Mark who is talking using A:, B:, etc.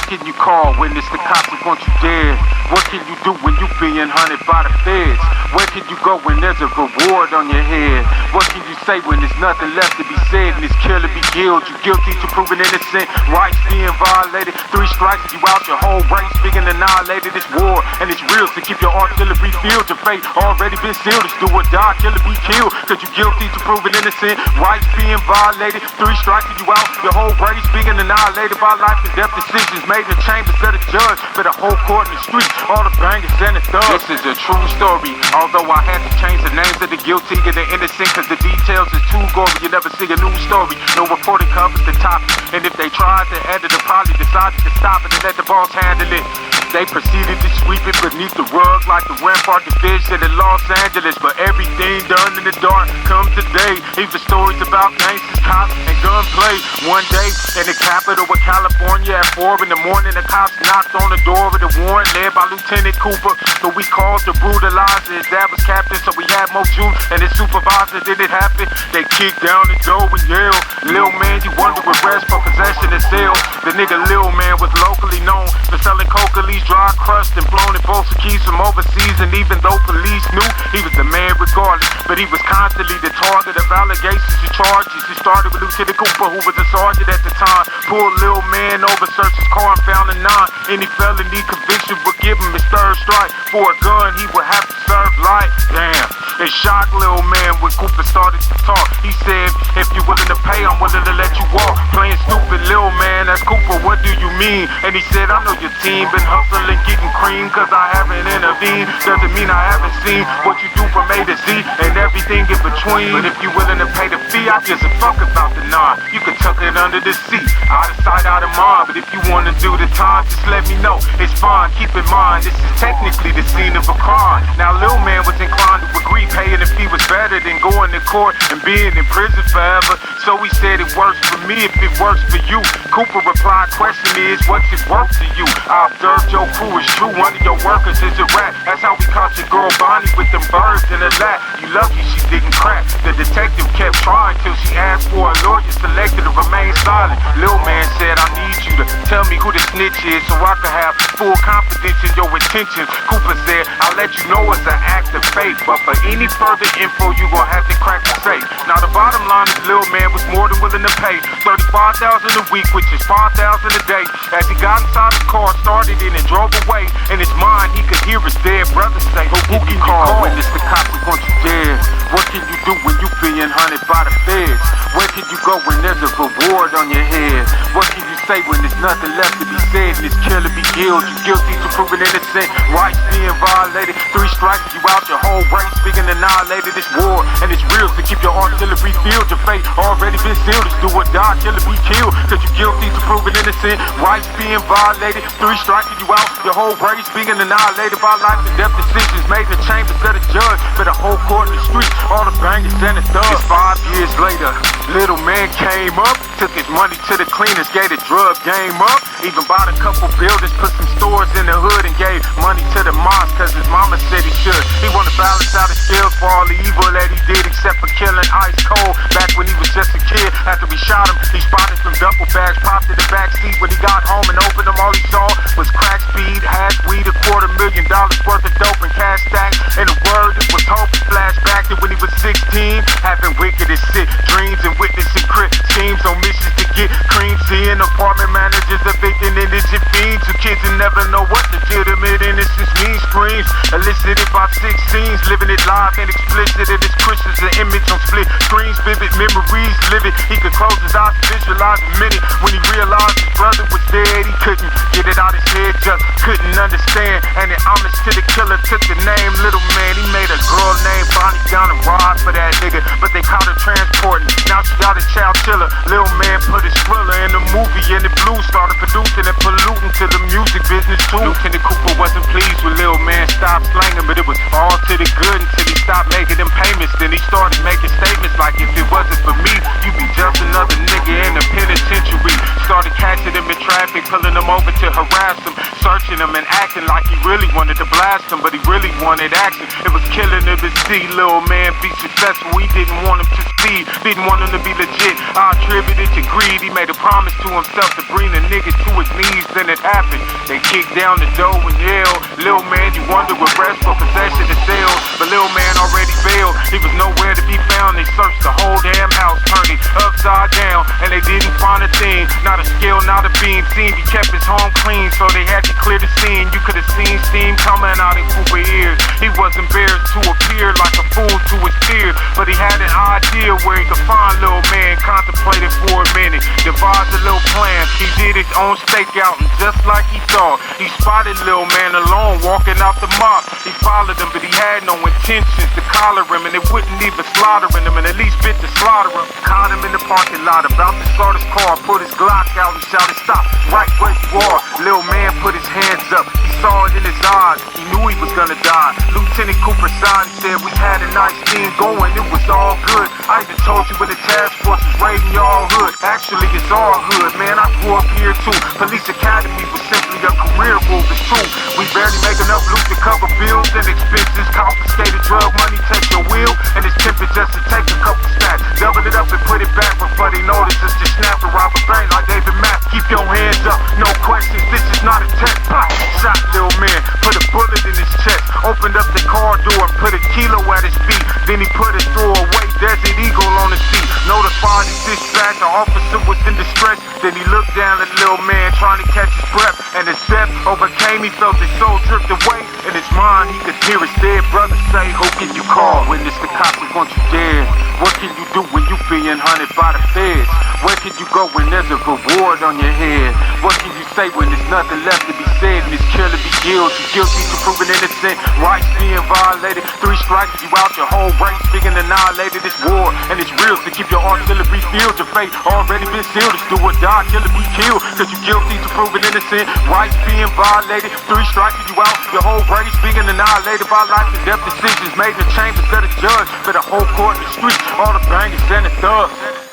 A: can you call when it's the cops who want you dead? What can you do when you being hunted by the feds? Where can you go when there's a reward on your head? What can you say when there's nothing left to be said and it's kill or be killed? You guilty to proving innocent, rights being violated. 3 strikes and you out, your whole race being annihilated. It's war and it's real, to keep your artillery filled. Your fate already been sealed. It's do or die, kill or be killed. Cause you guilty to proving innocent, rights being violated. 3 strikes and you out, your whole race being annihilated by life and death decisions made in the chambers of the judge. For the whole court in the streets, all the bangers and the thugs. This is a true story, although I had to change the names of the guilty and the innocent, cause the details is too gory. You never see a news story, no reporter covers the topic. And if they tried to edit it, probably decided to stop it and let the boss handle it. They proceeded to sweep it beneath the rug like the Rampart division in Los Angeles. But everything done in the dark comes today. Even stories about gangsters, cops, and gunplay. One day in the capital of California at 4 in the morning, the cops knocked on the door of the warrant led by Lieutenant Cooper, who we called to brutalize. His dad was captain, so we had more juice, and his supervisor. Did it happen? They kicked down the door and yelled, "Lil man, you under arrest for possession of sales." The nigga Lil man was locally known for selling coca leaves, dry crushed, and blown in bolsa keys from overseas. And even though police knew he was the man regardless, but he was constantly the target of allegations and charges. He started with Lieutenant Cooper, who was a sergeant at the time. Pulled Lil man over, searched his car and found a 9. Any felony conviction would give him his 3rd strike. For a gun, he would have to serve life. Damn. It shocked Lil man when Cooper started to talk. He said, "If you willing to pay, I'm willing to let you walk." Playing stupid, Lil man asked Cooper, "What do you mean?" And he said, "I know your team been hustling, getting cream, cause I haven't intervened. Doesn't mean I haven't seen what you do from A to Z and everything in between. But if you willing to pay the fee, I gives a fuck about the 9. You can tuck it under the seat, out of sight, out of mind. But if you wanna do the time, just let me know. It's fine, keep in mind, this is technically the scene of a crime." Now Lil man was inclined to agree, paying the fee was better than going to court and being in prison forever. So he said, "It works for me if it works for you." Cooper replied, "Question is, what's it worth to you? I observed your crew is true, one of your workers is a rat. That's how we caught your girl Bonnie with them birds in her lap. You lucky she didn't crack." The detective kept trying till she asked for a lawyer, selected to remain silent. Lil man said, "I need you to tell me who the snitch is so I can have full confidence in your intentions." Cooper said, "I'll let you know it's an act of faith, but for any further info, you gon' have to crack the safe." Now the bottom line is Lil man was more than willing to pay $35,000 a week, which is $5,000 a day. As he got inside his car, started in and drove away. In his mind, he could hear his dead brother say, "Who can you call when it's the cops who want you dead? What can you do when you being hunted by the feds? Where can you go when there's a reward on your head? What can you say when there's nothing left to be said and it's kill or be killed? You guilty to proving innocent, rights being violated. 3 strikes and you out, your whole race being annihilated. It's war and it's real, to keep your artillery filled. Your fate already been sealed. It's do or die, kill or be killed. Cause you guilty to proving innocent, rights being violated. 3 strikes and you out, your whole race being annihilated by life and death decisions made in the chambers of the judge. For the whole court in the streets, all the bangers and the thugs." It's 5 years later, little man came up, took his money to the cleaners, gave the drug game up. Even bought a couple buildings, put some stores in the hood, and gave money to the mosque cause his mama said he should. He wanna balance out his skills for all the evil that he did, except for killing ice cold back when he was just a kid. After we shot him, he spotted some duffel bags, popped in the back seat. When he got home and opened them, all he saw was crack speed, hash weed, $250,000 worth of dope and cash stacks. And the word it was hope. Flashback to when he was 16, having wicked as sick dreams and witnessing crit schemes on missions to get cream. Seeing apartment managers evicting indigent fiends who kids and never know what legitimate innocence means. Screams elicited by 16s, living it live and explicit. And his Christians an image on split screens, vivid memories livid. He could close his eyes and visualize a minute when he realized his brother was dead. He couldn't get it out his head, just couldn't understand. And in homage to the killer, took the name Little Man. He made a girl named Bonnie down and ride for that nigga, but they caught her transporting. Now she got a child chiller. Lil man put his thriller in the movie, and the blues started producing and polluting to the music business too. Lieutenant Cooper wasn't pleased with Lil man stopped slanging, but it was all to the good until he stopped making them payments. Then and he started making statements like, if it wasn't for me, you'd be just another nigga in the penitentiary. Started catching him in traffic, pulling him over to harass him, searching him and acting like he really wanted to blast him, but he really wanted action. It was killing him to see little man be successful. He didn't want him to succeed, didn't want him to be legit. I attribute it to greed. He made a promise to himself to bring the nigga to his knees, then it happened. They kicked down the door and yelled. Little man, you wonder what rest for possession of sales, but little man already bailed. He was nowhere to be found. They searched the whole damn house, turned it upside down, and they didn't find a thing. Not a scale, not a beam. Seemed he kept his home clean, so they had to clear the scene. You could have seen steam coming out in Cooper ears. He was embarrassed to appear like a fool to his peers, but he had an idea where he could find little man. Contemplated for a minute, devised a little plan. He did his own stakeout, and just like he thought, he spotted little man alone walking out the mob. He followed him, but he had no intentions to collar him, and it wouldn't even slaughtering him, and at least fit to slaughter him. Caught him in the parking lot, about to start his car, put his Glock out and shouted, "Stop, right where you are." Little man put his hands up, he saw it in his eyes, he knew he was gonna die. Lieutenant Cooper sighed and said, "We had a nice thing going, it was all good. I even told you when the task force was raiding y'all hood. Actually, it's all hood, man, I grew up here too. Police Academy was simply a career move, it's true. We barely make enough loot to cover bills and expenses. Confiscated drug money, take your wheel, and it's tempted just to take a couple stacks. Double it up and put it back before they notice us. Just snap and rob a bank like David Mack. Keep your hands up, no questions, this is not a test." Shot little man, put a bullet in his chest, opened up the car door and put a kilo at his feet. Then he put his throwaway Desert Eagle on his seat. Notified his dispatch, the officer was in distress. Then he looked down at little man trying to catch his breath, and his death overcame. He felt his soul drift away. In his mind, he could hear his dead brother say, "Who can you call? Witness the cops who want you dead. What can you do when you being hunted by the feds? Where can you go when there's a reward on your head? What can you say when there's nothing left to be said and it's killer be guilty? Guilty to proving innocent, rights being violated. 3 strikes you out, your whole race being annihilated. It's war and it's real, to keep your artillery filled. Your fate already been sealed. It's do or die, killer be killed. Cause you guilty to proving innocent, rights being violated. 3 strikes you out, your whole race being annihilated by life and death decisions made in the chambers of the judge. For the whole court in the streets, all the bangers and the thugs.